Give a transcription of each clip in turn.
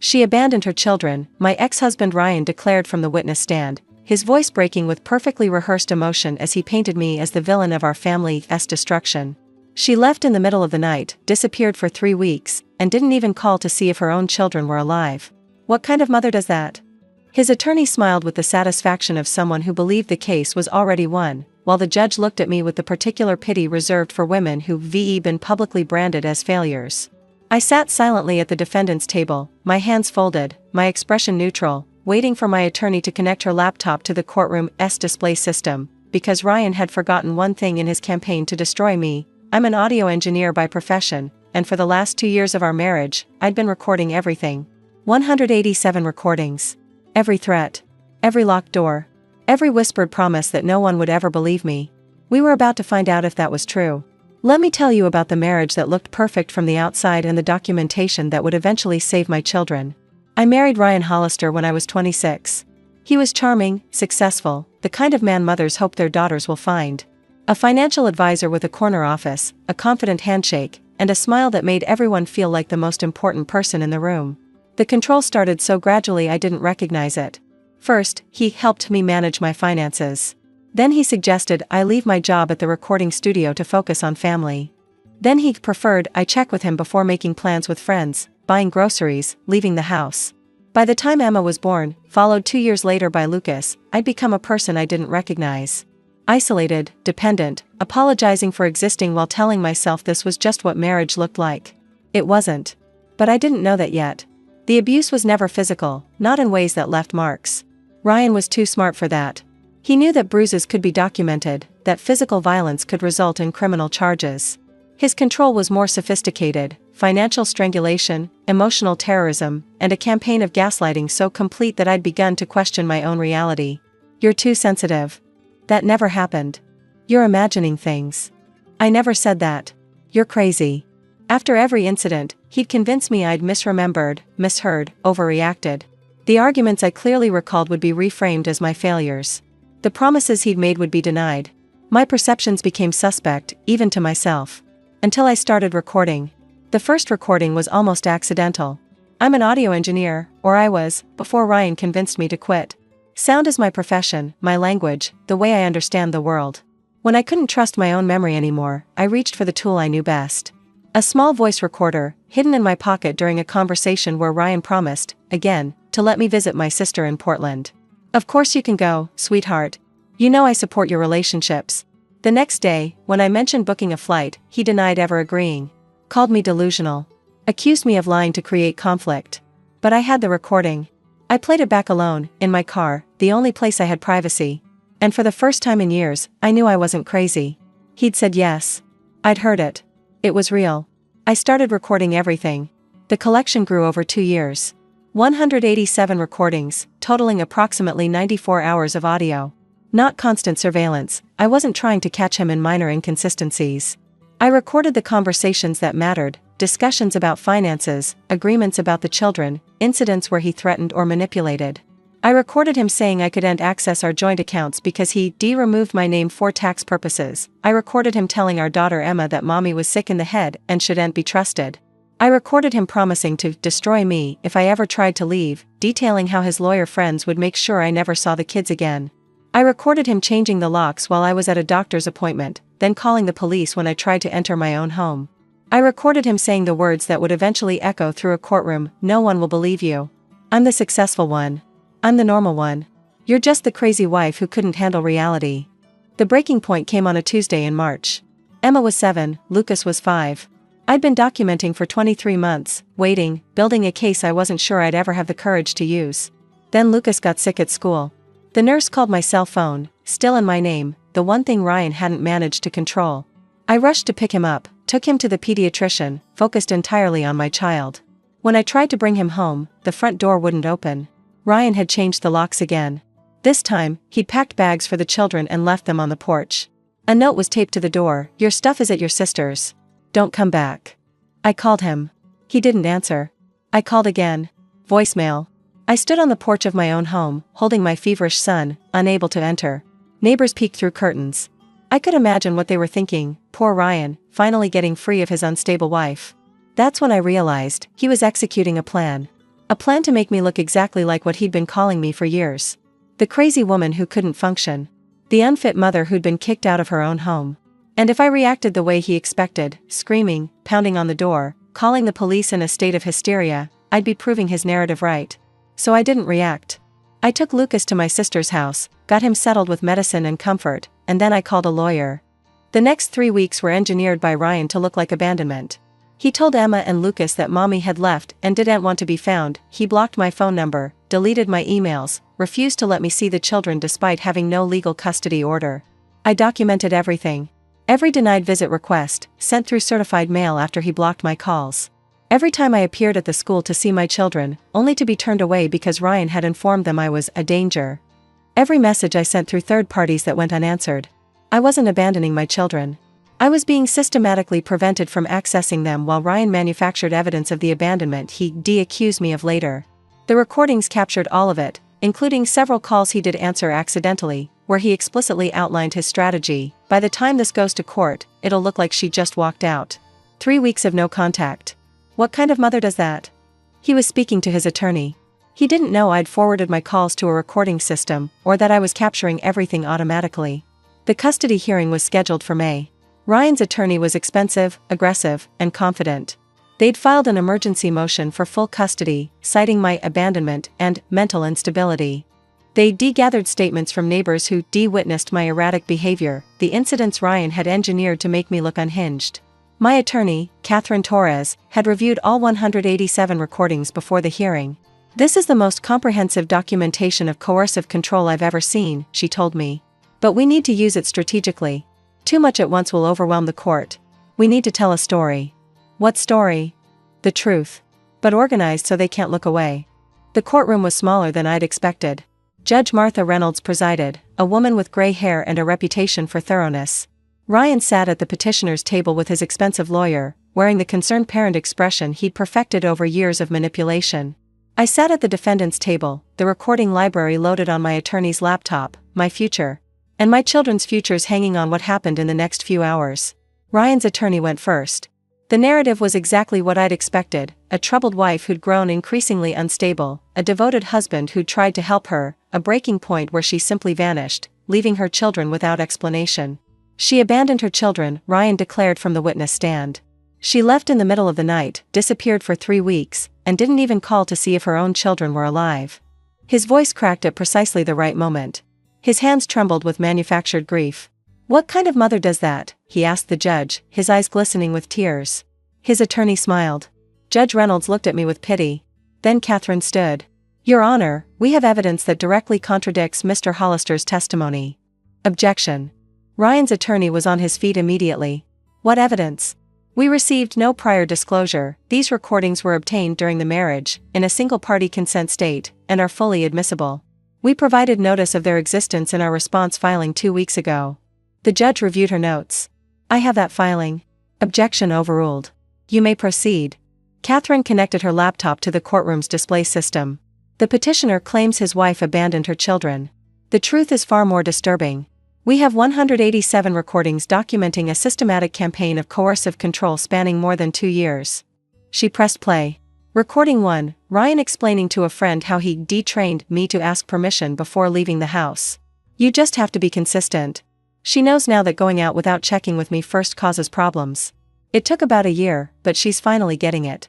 She abandoned her children, my ex-husband Ryan declared from the witness stand, his voice breaking with perfectly rehearsed emotion as he painted me as the villain of our family's destruction. She left in the middle of the night, disappeared for 3 weeks, and didn't even call to see if her own children were alive. What kind of mother does that? His attorney smiled with the satisfaction of someone who believed the case was already won, while the judge looked at me with the particular pity reserved for women who've been publicly branded as failures. I sat silently at the defendant's table, my hands folded, my expression neutral, waiting for my attorney to connect her laptop to the courtroom's display system, because Ryan had forgotten one thing in his campaign to destroy me. I'm an audio engineer by profession, and for the last 2 years of our marriage, I'd been recording everything. 187 recordings. Every threat. Every locked door. Every whispered promise that no one would ever believe me. We were about to find out if that was true. Let me tell you about the marriage that looked perfect from the outside and the documentation that would eventually save my children. I married Ryan Hollister when I was 26. He was charming, successful, the kind of man mothers hope their daughters will find. A financial advisor with a corner office, a confident handshake, and a smile that made everyone feel like the most important person in the room. The control started so gradually I didn't recognize it. First, he helped me manage my finances. Then he suggested I leave my job at the recording studio to focus on family. Then he preferred I check with him before making plans with friends, buying groceries, leaving the house. By the time Emma was born, followed 2 years later by Lucas, I'd become a person I didn't recognize. Isolated, dependent, apologizing for existing while telling myself this was just what marriage looked like. It wasn't. But I didn't know that yet. The abuse was never physical, not in ways that left marks. Ryan was too smart for that. He knew that bruises could be documented, that physical violence could result in criminal charges. His control was more sophisticated, financial strangulation, emotional terrorism, and a campaign of gaslighting so complete that I'd begun to question my own reality. You're too sensitive. That never happened. You're imagining things. I never said that. You're crazy. After every incident, he'd convince me I'd misremembered, misheard, overreacted. The arguments I clearly recalled would be reframed as my failures. The promises he'd made would be denied. My perceptions became suspect, even to myself. Until I started recording. The first recording was almost accidental. I'm an audio engineer, or I was, before Ryan convinced me to quit. Sound is my profession, my language, the way I understand the world. When I couldn't trust my own memory anymore, I reached for the tool I knew best. A small voice recorder, hidden in my pocket during a conversation where Ryan promised, again, to let me visit my sister in Portland. Of course you can go, sweetheart. You know I support your relationships. The next day, when I mentioned booking a flight, he denied ever agreeing. Called me delusional. Accused me of lying to create conflict. But I had the recording. I played it back alone, in my car, the only place I had privacy. And for the first time in years, I knew I wasn't crazy. He'd said yes. I'd heard it. It was real. I started recording everything. The collection grew over 2 years. 187 recordings, totaling approximately 94 hours of audio. Not constant surveillance, I wasn't trying to catch him in minor inconsistencies. I recorded the conversations that mattered, discussions about finances, agreements about the children, incidents where he threatened or manipulated. I recorded him saying I couldn't access our joint accounts because he removed my name for tax purposes. I recorded him telling our daughter Emma that mommy was sick in the head and shouldn't be trusted. I recorded him promising to destroy me if I ever tried to leave, detailing how his lawyer friends would make sure I never saw the kids again. I recorded him changing the locks while I was at a doctor's appointment, then calling the police when I tried to enter my own home. I recorded him saying the words that would eventually echo through a courtroom, "No one will believe you. I'm the successful one. I'm the normal one. You're just the crazy wife who couldn't handle reality." The breaking point came on a Tuesday in March. Emma was 7, Lucas was 5. I'd been documenting for 23 months, waiting, building a case I wasn't sure I'd ever have the courage to use. Then Lucas got sick at school. The nurse called my cell phone, still in my name, the one thing Ryan hadn't managed to control. I rushed to pick him up, took him to the pediatrician, focused entirely on my child. When I tried to bring him home, the front door wouldn't open. Ryan had changed the locks again. This time, he'd packed bags for the children and left them on the porch. A note was taped to the door, "Your stuff is at your sister's. Don't come back." I called him. He didn't answer. I called again. Voicemail. I stood on the porch of my own home, holding my feverish son, unable to enter. Neighbors peeked through curtains. I could imagine what they were thinking, poor Ryan, finally getting free of his unstable wife. That's when I realized, he was executing a plan. A plan to make me look exactly like what he'd been calling me for years. The crazy woman who couldn't function. The unfit mother who'd been kicked out of her own home. And if I reacted the way he expected, screaming, pounding on the door, calling the police in a state of hysteria, I'd be proving his narrative right. So I didn't react. I took Lucas to my sister's house, got him settled with medicine and comfort, and then I called a lawyer. The next 3 weeks were engineered by Ryan to look like abandonment. He told Emma and Lucas that mommy had left and didn't want to be found. He blocked my phone number, deleted my emails, refused to let me see the children despite having no legal custody order. I documented everything. Every denied visit request, sent through certified mail after he blocked my calls. Every time I appeared at the school to see my children, only to be turned away because Ryan had informed them I was a danger. Every message I sent through third parties that went unanswered. I wasn't abandoning my children. I was being systematically prevented from accessing them while Ryan manufactured evidence of the abandonment he accused me of later. The recordings captured all of it, including several calls he did answer accidentally, where he explicitly outlined his strategy. By the time this goes to court, it'll look like she just walked out. 3 weeks of no contact. What kind of mother does that? He was speaking to his attorney. He didn't know I'd forwarded my calls to a recording system, or that I was capturing everything automatically. The custody hearing was scheduled for May. Ryan's attorney was expensive, aggressive, and confident. They'd filed an emergency motion for full custody, citing my abandonment and mental instability. They gathered statements from neighbors who witnessed my erratic behavior, the incidents Ryan had engineered to make me look unhinged. My attorney, Catherine Torres, had reviewed all 187 recordings before the hearing. "This is the most comprehensive documentation of coercive control I've ever seen," she told me. "But we need to use it strategically. Too much at once will overwhelm the court. We need to tell a story." "What story?" "The truth. But organized so they can't look away." The courtroom was smaller than I'd expected. Judge Martha Reynolds presided, a woman with gray hair and a reputation for thoroughness. Ryan sat at the petitioner's table with his expensive lawyer, wearing the concerned parent expression he'd perfected over years of manipulation. I sat at the defendant's table, the recording library loaded on my attorney's laptop, my future. And my children's futures hanging on what happened in the next few hours. Ryan's attorney went first. The narrative was exactly what I'd expected: a troubled wife who'd grown increasingly unstable, a devoted husband who'd tried to help her, a breaking point where she simply vanished, leaving her children without explanation. She abandoned her children, Ryan declared from the witness stand. She left in the middle of the night, disappeared for 3 weeks, and didn't even call to see if her own children were alive. His voice cracked at precisely the right moment. His hands trembled with manufactured grief. "What kind of mother does that?" he asked the judge, his eyes glistening with tears. His attorney smiled. Judge Reynolds looked at me with pity. Then Catherine stood. "Your Honor, we have evidence that directly contradicts Mr. Hollister's testimony." Objection. Ryan's attorney was on his feet immediately. "What evidence?" "We received no prior disclosure. These recordings were obtained during the marriage, in a single-party consent state, and are fully admissible. We provided notice of their existence in our response filing 2 weeks ago." The judge reviewed her notes. "I have that filing." Objection overruled. "You may proceed." Catherine connected her laptop to the courtroom's display system. "The petitioner claims his wife abandoned her children. The truth is far more disturbing. We have 187 recordings documenting a systematic campaign of coercive control spanning more than 2 years." She pressed play. Recording 1, Ryan explaining to a friend how he detrained me to ask permission before leaving the house. "You just have to be consistent. She knows now that going out without checking with me first causes problems. It took about a year, but she's finally getting it."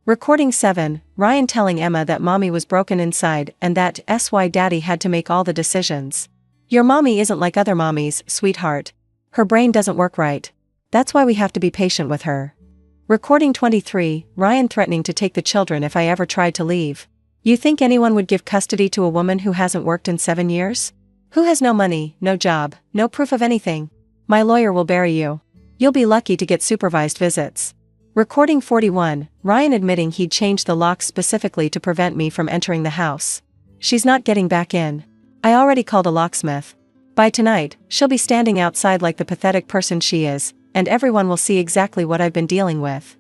Recording 7, Ryan telling Emma that mommy was broken inside and that daddy had to make all the decisions. "Your mommy isn't like other mommies, sweetheart. Her brain doesn't work right. That's why we have to be patient with her." Recording 23, Ryan threatening to take the children if I ever tried to leave. "You think anyone would give custody to a woman who hasn't worked in 7 years? Who has no money, no job, no proof of anything? My lawyer will bury you. You'll be lucky to get supervised visits." Recording 41, Ryan admitting he'd changed the locks specifically to prevent me from entering the house. "She's not getting back in. I already called a locksmith. By tonight, she'll be standing outside like the pathetic person she is, and everyone will see exactly what I've been dealing with."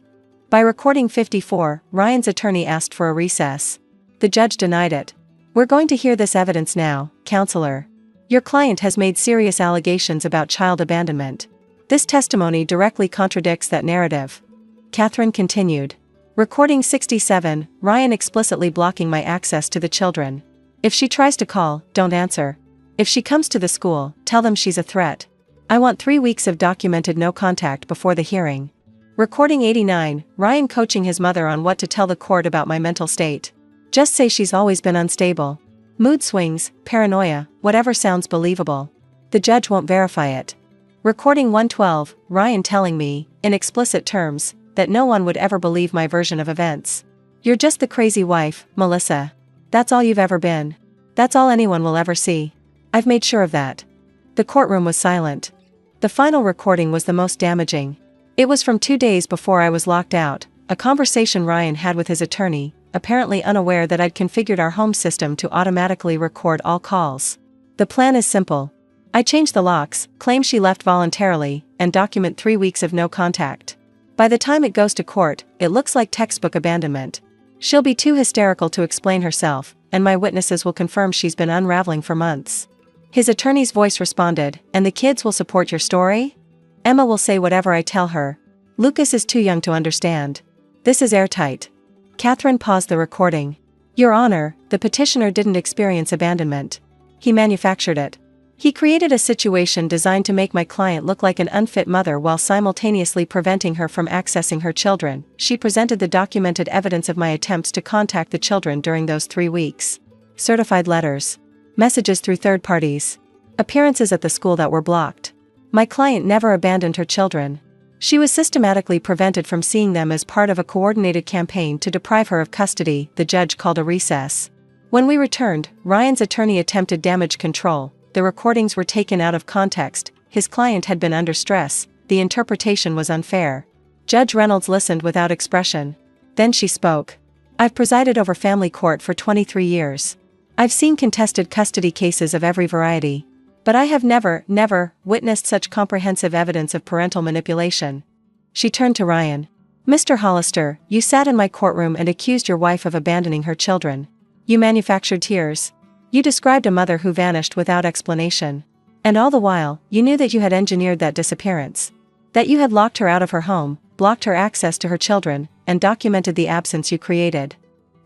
By recording 54, Ryan's attorney asked for a recess. The judge denied it. "We're going to hear this evidence now, counselor. Your client has made serious allegations about child abandonment. This testimony directly contradicts that narrative." Catherine continued. Recording 67, Ryan explicitly blocking my access to the children. If she tries to call, don't answer. If she comes to the school, tell them she's a threat. I want 3 weeks of documented no contact before the hearing. Recording 89, Ryan coaching his mother on what to tell the court about my mental state. Just say she's always been unstable. Mood swings, paranoia, whatever sounds believable. The judge won't verify it. Recording 112, Ryan telling me, in explicit terms, that no one would ever believe my version of events. You're just the crazy wife, Melissa. That's all you've ever been. That's all anyone will ever see. I've made sure of that. The courtroom was silent. The final recording was the most damaging. It was from 2 days before I was locked out, a conversation Ryan had with his attorney, apparently unaware that I'd configured our home system to automatically record all calls. The plan is simple. I change the locks, claim she left voluntarily, and document 3 weeks of no contact. By the time it goes to court, it looks like textbook abandonment. She'll be too hysterical to explain herself, and my witnesses will confirm she's been unraveling for months. His attorney's voice responded, and the kids will support your story? Emma will say whatever I tell her. Lucas is too young to understand. This is airtight. Catherine paused the recording. Your Honor, the petitioner didn't experience abandonment. He manufactured it. He created a situation designed to make my client look like an unfit mother while simultaneously preventing her from accessing her children. She presented the documented evidence of my attempts to contact the children during those 3 weeks. Certified letters. Messages through third parties. Appearances at the school that were blocked. My client never abandoned her children. She was systematically prevented from seeing them as part of a coordinated campaign to deprive her of custody. The judge called a recess. When we returned, Ryan's attorney attempted damage control. The recordings were taken out of context. His client had been under stress. The interpretation was unfair. Judge Reynolds listened without expression. Then she spoke. I've presided over family court for 23 years. I've seen contested custody cases of every variety. But I have never witnessed such comprehensive evidence of parental manipulation. She turned to Ryan. Mr. Hollister, you sat in my courtroom and accused your wife of abandoning her children. You manufactured tears. You described a mother who vanished without explanation. And all the while, you knew that you had engineered that disappearance. That you had locked her out of her home, blocked her access to her children, and documented the absence you created.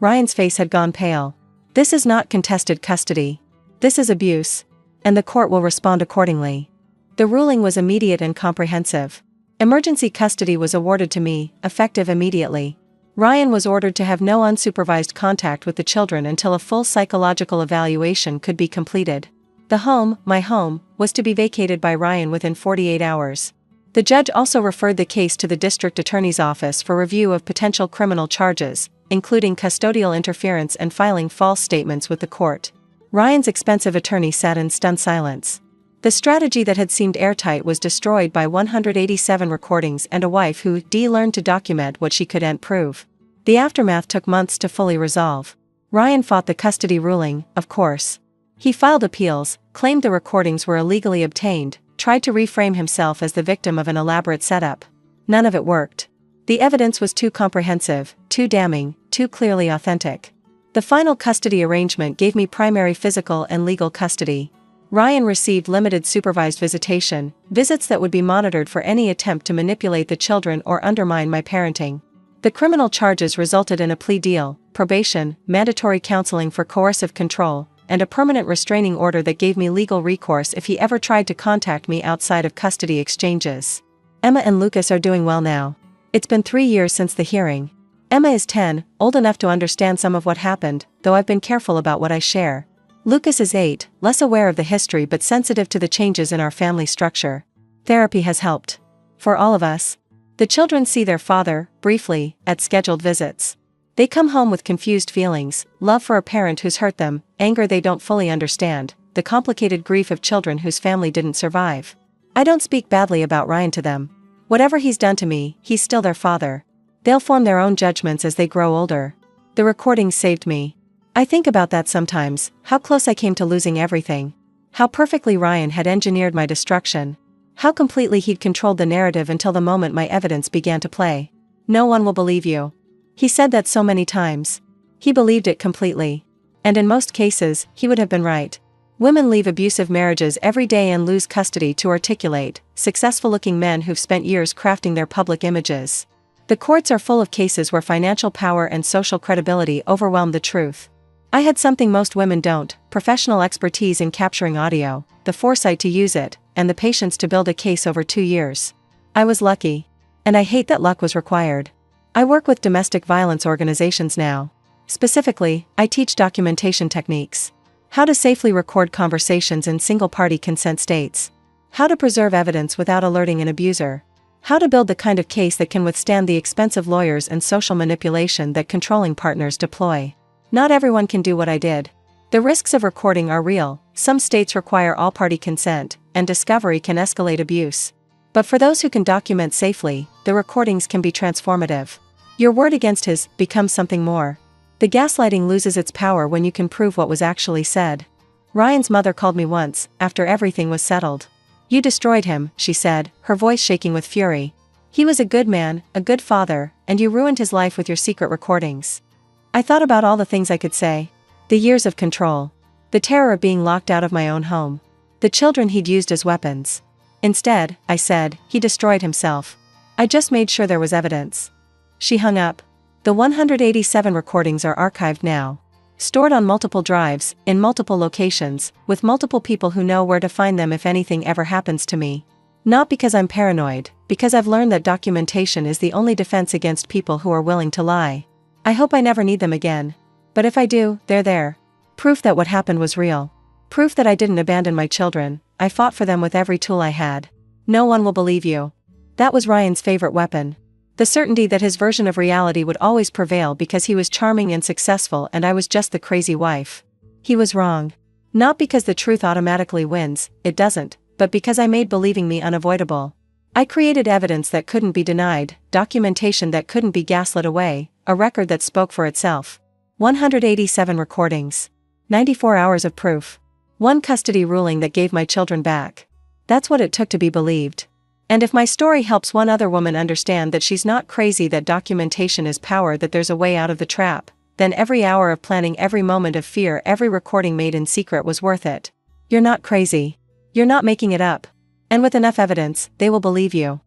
Ryan's face had gone pale. This is not contested custody. This is abuse. And the court will respond accordingly. The ruling was immediate and comprehensive. Emergency custody was awarded to me, effective immediately. Ryan was ordered to have no unsupervised contact with the children until a full psychological evaluation could be completed. The home, my home, was to be vacated by Ryan within 48 hours. The judge also referred the case to the district attorney's office for review of potential criminal charges, including custodial interference and filing false statements with the court. Ryan's expensive attorney sat in stunned silence. The strategy that had seemed airtight was destroyed by 187 recordings and a wife who learned to document what she could and prove. The aftermath took months to fully resolve. Ryan fought the custody ruling, of course. He filed appeals, claimed the recordings were illegally obtained, tried to reframe himself as the victim of an elaborate setup. None of it worked. The evidence was too comprehensive, too damning, too clearly authentic. The final custody arrangement gave me primary physical and legal custody. Ryan received limited supervised visitation, visits that would be monitored for any attempt to manipulate the children or undermine my parenting. The criminal charges resulted in a plea deal, probation, mandatory counseling for coercive control, and a permanent restraining order that gave me legal recourse if he ever tried to contact me outside of custody exchanges. Emma and Lucas are doing well now. It's been 3 years since the hearing. Emma is 10, old enough to understand some of what happened, though I've been careful about what I share. Lucas is 8, less aware of the history but sensitive to the changes in our family structure. Therapy has helped. For all of us. The children see their father, briefly, at scheduled visits. They come home with confused feelings, love for a parent who's hurt them, anger they don't fully understand, the complicated grief of children whose family didn't survive. I don't speak badly about Ryan to them. Whatever he's done to me, he's still their father. They'll form their own judgments as they grow older. The recordings saved me. I think about that sometimes, how close I came to losing everything. How perfectly Ryan had engineered my destruction. How completely he'd controlled the narrative until the moment my evidence began to play. No one will believe you. He said that so many times. He believed it completely. And in most cases, he would have been right. Women leave abusive marriages every day and lose custody to articulate, successful-looking men who've spent years crafting their public images. The courts are full of cases where financial power and social credibility overwhelm the truth. I had something most women don't: professional expertise in capturing audio, the foresight to use it, and the patience to build a case over 2 years. I was lucky. And I hate that luck was required. I work with domestic violence organizations now. Specifically, I teach documentation techniques. How to safely record conversations in single-party consent states. How to preserve evidence without alerting an abuser. How to build the kind of case that can withstand the expensive lawyers and social manipulation that controlling partners deploy. Not everyone can do what I did. The risks of recording are real. Some states require all-party consent, and discovery can escalate abuse. But for those who can document safely, the recordings can be transformative. Your word against his becomes something more. The gaslighting loses its power when you can prove what was actually said. Ryan's mother called me once, after everything was settled. "You destroyed him," she said, her voice shaking with fury. "He was a good man, a good father, and you ruined his life with your secret recordings." I thought about all the things I could say. The years of control. The terror of being locked out of my own home. The children he'd used as weapons. Instead, I said, he destroyed himself. I just made sure there was evidence. She hung up. The 187 recordings are archived now. Stored on multiple drives, in multiple locations, with multiple people who know where to find them if anything ever happens to me. Not because I'm paranoid, because I've learned that documentation is the only defense against people who are willing to lie. I hope I never need them again. But if I do, they're there. Proof that what happened was real. Proof that I didn't abandon my children. I fought for them with every tool I had. No one will believe you. That was Ryan's favorite weapon. The certainty that his version of reality would always prevail because he was charming and successful and I was just the crazy wife. He was wrong. Not because the truth automatically wins, it doesn't, but because I made believing me unavoidable. I created evidence that couldn't be denied, documentation that couldn't be gaslit away, a record that spoke for itself. 187 recordings. 94 hours of proof. One custody ruling that gave my children back. That's what it took to be believed. And if my story helps one other woman understand that she's not crazy, that documentation is power, that there's a way out of the trap, then every hour of planning, every moment of fear, every recording made in secret was worth it. You're not crazy. You're not making it up. And with enough evidence, they will believe you.